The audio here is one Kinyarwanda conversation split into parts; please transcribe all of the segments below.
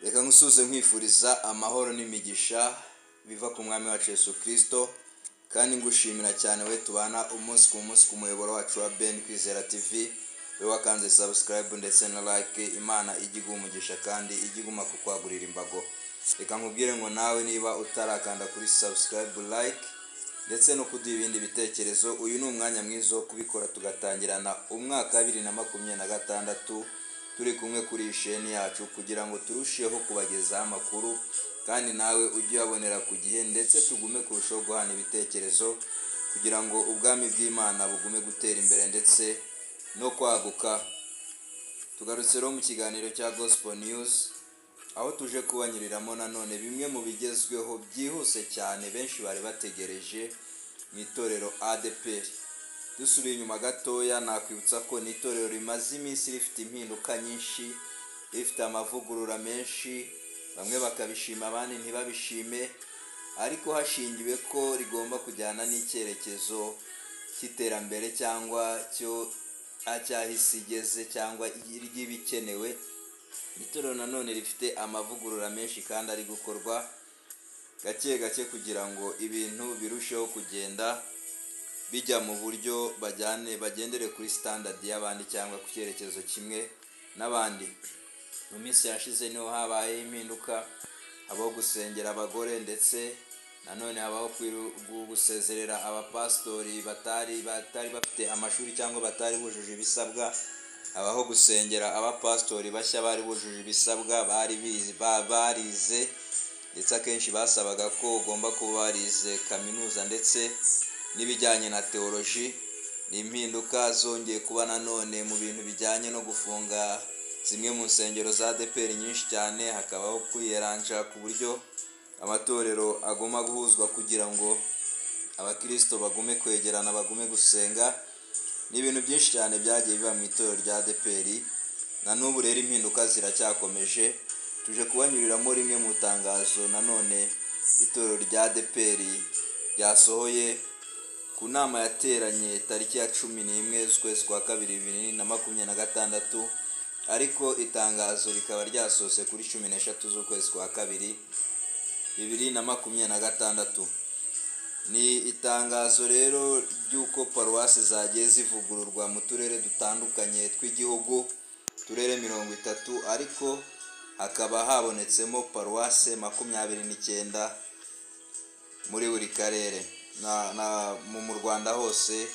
Reka ngusuze nkwifuriza amahoro n'imigisha biva ku mwami wacu Yesu Kristo, kandi ngushimira cyane we tubana umunsi ku munsi ku muyoboro wacu wa Ben Kwizera TV. We wakanze subscribe ndetse na like. Imana igiguha umugisha kandi igiguma kukwagurira imbago. Reka nkubwire ngo nawe niba utarakanda kuri subscribe, like ndetse no kuduha ibindi bitekerezo, uyu ni umwanya mwiza wo kubikora tugatangirana umwaka 2026 turi kumwe kuri isheni yacu, kugira ngo turusheho kubagezaho amakuru kandi nawe ujye wabonera ku gihe, ndetse tugume kurushaho guhana ibitekerezo kugira ngo ubwami bw'Imana bugume gutera imbere ndetse no kwaguka. Tugarutse rero mu kiganiro cya Gospel News, aho tuje kubanyuriramo nanone bimwe mu bigezweho byihuse cyane benshi bari bategereje mu itorero ADEPR. Dusubiye inyuma gatoya, nakwibutsa ko ni itorero rimaze iminsi rifite impinduka nyinshi, rifite amavugurura menshi, bamwe bakabishima abandi ntibabishime, ariko hashingiwe ko rigomba kujyana n'icyerekezo cy'iterambere cyangwa cyo acyahise igeze cyangwa ry'ibikenewe. Itorero nanone rifite amavugurura menshi kandi ari gukorwa gake gake kugira ngo ibintu birusheho kugenda bijya mu buryo bagendere kuri standard y'abandi cyangwa ku cyerekezo kimwe n'abandi. Mu minsi yashize niho habaye impinduka, habaho gusengera abagore, ndetse nanone habaho gusezerera abapastori batari bafite amashuri cyangwa batari bujuje ibisabwa. Habaho gusengera abapastori bashya bari bujuje ibisabwa, barize, ndetse akenshi basabaga ko ugomba kuba warize kaminuza ndetse n'ibijyanye na theology. Ni impinduka zongeye kuba nanone mu bintu bijyanye no gufunga zimwe mu nsengero za ADEPR nyinshi cyane. Hakabaho kwiyeranja ku buryo amatorero agomba guhuzwa kugira ngo abakristo bagume kwegerana, bagume gusenga. Ni ibintu byinshi cyane byagiye biba mu itorero rya ADEPR, na n'ubu rero impinduka ziracyakomeje. Tuje kubanyuriramo rimwe mu tangazo nanone itorero rya ADEPR ryasohoye ku nama yateranye tariki ya 11 z'ukwezi kwa 2 2026, ariko itangazo rikaba ryasohotse kuri 13 z'ukwezi kwa 2 2026. Ni itangazo rero ry'uko paruwasi zagiye zivugururwa mu turere dutandukanye tw'igihugu, turere 30, ariko hakaba habonetsemo paruwase 29 muri buri karere. Mu Rwanda hose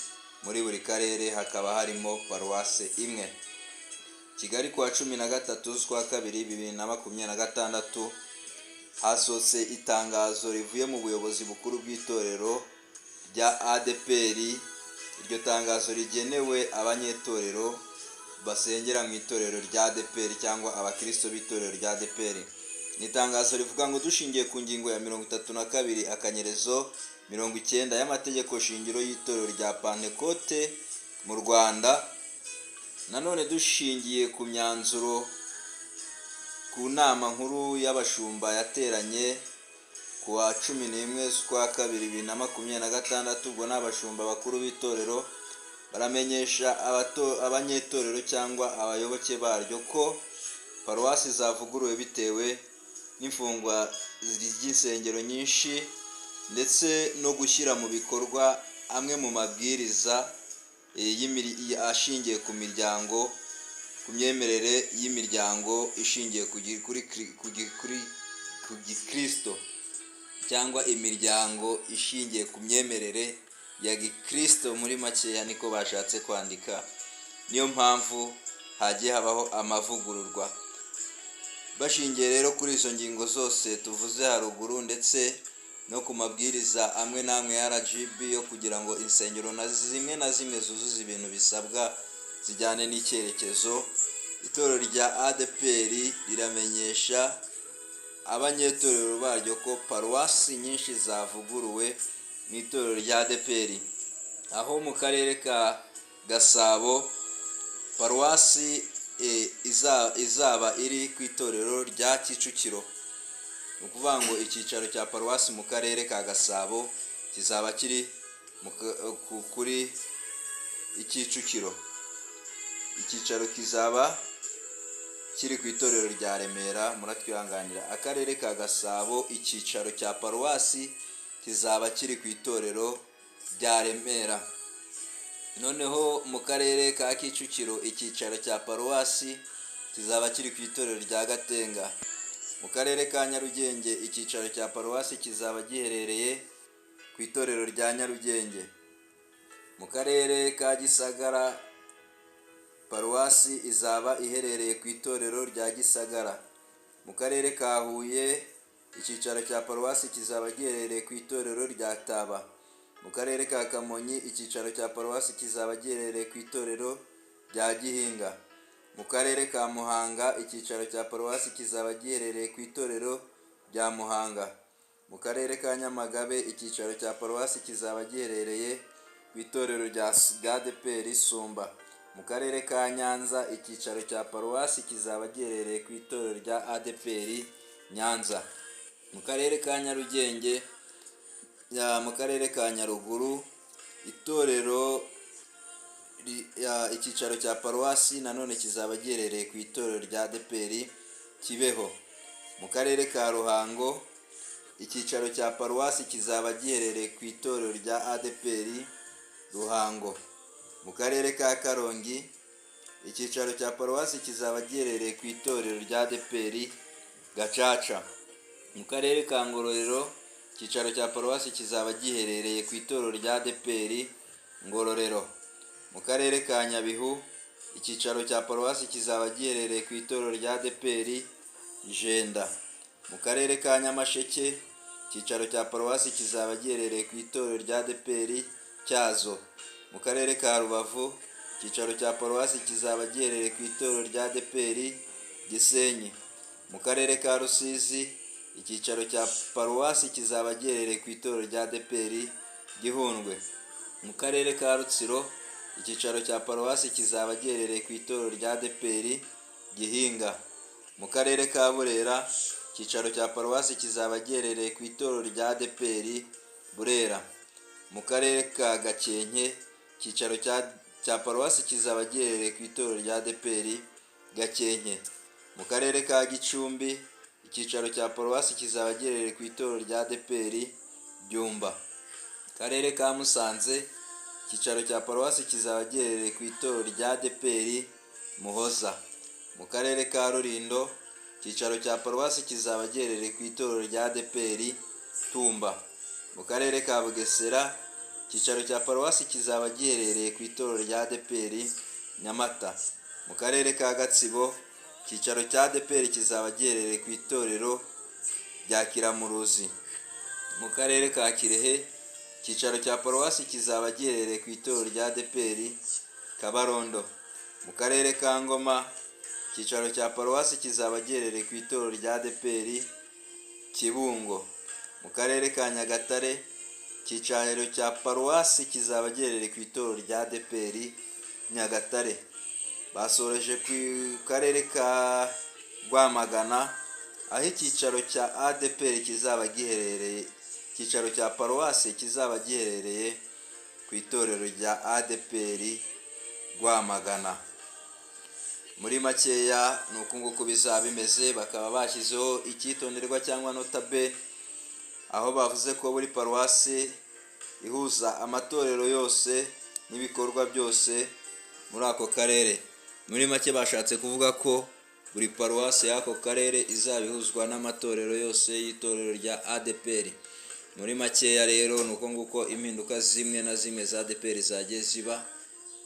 muri buri karere hakaba harimo paruwase imwe. Kigali kuwa 13 z'ukwa 2 2026 hasohotse itangazo rivuye mu buyobozi bukuru bw'itorero rya ADEPR. Iryo tangazo rigenewe abanyetorero basengera mu itorero rya ADEPR cyangwa abakristo b'itorero rya ADEPR. Ni itangazo rivuga ngo dushingiye ku ngingo ya 32 akanyerezo 90 y'amategeko shingiro y'itorero rya Pentecote mu Rwanda, nanone dushingiye ku myanzuro ku nama nkuru y'abashumba yateranye kuwa 11 z'ukwa 2 2026, ubwo n'abashumba bakuru b'itorero baramenyesha abanyetorero cyangwa abayoboke baryo ko paruwasi zavuguruwe bitewe n'imfungwa ry'insengero nyinshi, ndetse no gushyira mu bikorwa amwe mu mabwiriza ashingiye ku miryango, ku myemerere y'imiryango ishingiye ku gikristo, cyangwa imiryango ishingiye ku myemerere ya gikristo. Muri makeya niko bashatse kwandika. Niyo mpamvu hagiye habaho amavugururwa. Bashingiye rero kuri izo ngingo zose tuvuze haruguru, ndetse no ku mabwiriza amwe n'amwe ya RGB yo kugira ngo insengero na zimwe zuzuza ibintu bisabwa zijyane n'icyerekezo, itorero rya ADEPR riramenyesha abanyetorero baryo ko paruwasi nyinshi zavuguruwe mu itorero rya ADEPR. Aho mu karere ka Gasabo paruwasi izaba iri ku itorero rya Kicukiro. Ni ukuvuga ngo icyicaro cya paruwasi mu karere ka Gasabo kizaba kiri kuri Kicukiro. Icyicaro kizaba kiri ku itorero rya Remera, muratwihanganira. Akarere ka Gasabo icyicaro cya paruwasi kizaba kiri ku itorero rya Remera. Noneho mu karere ka Kicukiro icyicaro cya paruwasi kizaba kiri ku itorero rya Gatenga. Mu karere ka Nyarugenge icyicaro cya paruwasi kizaba giherereye ku itorero rya Nyarugenge. Mu karere ka Gisagara paruwasi izaba iherereye ku itorero rya Gisagara. Mu karere ka Huye icyicaro cya paruwasi kizaba giherereye ku itorero rya Taba. Mu karere ka Kamonyi icyicaro cya paruwasi kizaba giherereye ku itorero rya Gihinga. Mu karere ka Muhanga icyicaro cya paruwasi kizaba giherereye ku itorero rya Muhanga. Mu karere ka Nyamagabe icyicaro cya paruwasi kizaba giherereye ku itorero rya ADEPR Sumba. Mu karere ka Nyanza icyicaro cya paruwasi kizaba giherereye ku itorero rya ADEPR Nyanza. Mu karere ka Nyarugenge mu karere ka Nyaruguru icyicaro cya paruwasi nanone kizaba giherereye ku itorero rya ADEPR Kibeho. Mu karere ka Ruhango icyicaro cya paruwasi kizaba giherereye ku itorero rya ADEPR Ruhango. Mu karere ka Karongi icyicaro cya paruwasi kizaba giherereye ku itorero rya ADEPR Gacaca. Mu karere ka Ngororero icyicaro cya paruwasi kizaba giherereye ku itorero rya ADEPR Ngororero. Mu karere ka Nyabihu icyicaro cya paruwasi kizaba giherereye ku itorero rya ADEPR Jenda. Mu karere ka Nyamasheke icyicaro cya paruwasi kizaba giherereye ku itorero rya ADEPR Cyazo. Mu karere ka Rubavu icyicaro cya paruwasi kizaba giherereye ku itorero rya ADEPR Gisenyi. Mu karere ka Rusizi icyicaro cya paruwasi kizaba giherereye ku itorero rya ADEPR Gihundwe. Mu karere ka Rutsiro icyicaro cya paruwasi kizaba giherereye ku itorero rya ADEPR Gihinga. Mu karere ka Burera icyicaro cya paruwasi kizaba giherereye ku itorero rya ADEPR Burera. Mu karere ka Gakenke icyicaro cya paruwasi kizaba giherereye ku itorero rya ADEPR Gakenke. Mu karere ka Gicumbi icyicaro cya paruwasi kizaba giherereye ku itorero rya ADEPR Byumba. Karere ka Musanze icyicaro cya paruwasi kizaba giherereye ku itorero rya ADEPR Muhoza. Mu karere ka Rulindo icyicaro cya paruwasi kizaba giherereye ku itorero rya ADEPR Tumba. Mu karere ka Bugesera icyicaro cya paruwasi kizaba giherereye ku itorero rya ADEPR Nyamata. Mu karere ka Gatsibo icyicaro cya ADEPR kizaba giherereye ku itorero rya Kiramuruzi. Mu karere ka Kirehe icyicaro cya paruwasi kizaba giherereye ku itorero rya ADEPR Kabarondo. Mu karere ka Ngoma icyicaro cya paruwasi kizaba giherereye ku itorero rya ADEPR Kibungo. Mu karere ka Nyagatare icyicaro cya paruwasi kizaba giherereye ku itorero rya ADEPR Nyagatare. Basoreje ku karere ka Rwamagana aho icyicaro cya ADEPR kizaba giherereye, icyicaro cya paruwasi kizaba giherereye ku itorero rya ADEPR Rwamagana. Muri makeya ni uku nguku bizaba bimeze. Bakaba bashyizeho icyitonderwa cyangwa nota B, aho bavuze ko buri paruwasi ihuza amatorero yose n'ibikorwa byose muri ako karere. Muri make bashatse kuvuga ko buri paruwasi y'ako karere izaba ihuzwa n'amatorero yose y'itorero rya ADEPR. Muri makeya rero ni uko nguko impinduka zimwe na zimwe za ADEPR zagiye ziba,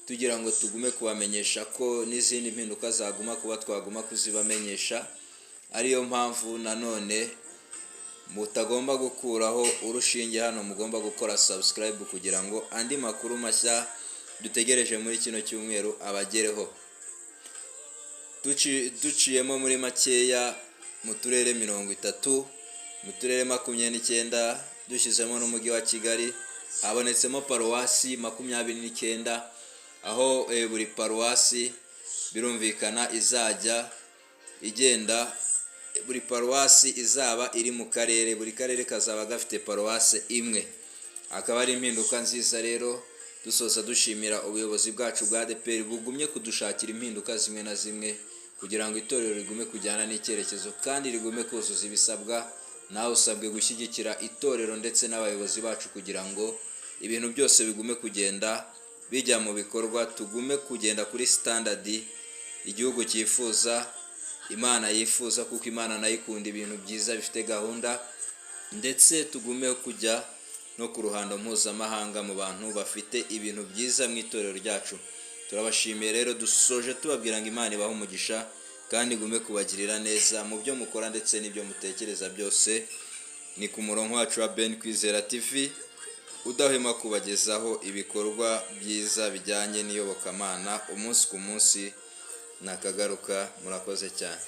tugira ngo tugume kubamenyesha ko n'izindi mpinduka zaguma kuba twaguma kuzibamenyesha. Ariyo mpamvu nanone mutagomba gukuraho urushinge hano, mugomba gukora subscribe kugira ngo andi makuru mashya dutegereje muri kino cyumweru abagereho. Duciyemo muri makeya mu turere 30, mu turere 29 dushyizemo n'umujyi wa Kigali habonetsemo paruwasi 29, aho buri paruwasi birumvikana izajya igenda, buri paruwasi izaba iri mu karere, buri karere kazaba gafite paruwasi imwe. Akaba ari impinduka nziza rero. Dusoza dushimira ubuyobozi bwacu bwa ADEPR bugumye kudushakira impinduka zimwe na zimwe kugira ngo itorero rigume kujyana n'icyerekezo kandi rigume kuzuza ibisabwa. Nawe usabwe gushyigikira itorero ndetse n'abayobozi bacu kugira ngo ibintu byose bigume kugenda bijya mu bikorwa, tugume kugenda kuri standard igihugu cyifuza, Imana yifuza, kuko Imana nayo ikunda ibintu byiza bifite gahunda, ndetse tugume kujya no ku ruhando mpuzamahanga mu bantu bafite ibintu byiza mu itorero ryacu. Turabashimiye rero, dusoje tubabwira ngo Imana ibahe umugisha kandi igume kubagirira neza mu byo mukora ndetse n'ibyo mutekereza byose. Ni ku murongo wacu wa Ben Kwizera TV udahwema kubagezaho ibikorwa byiza bijyanye n'iyobokamana umunsi ku munsi. Nakagaruka, murakoze cyane.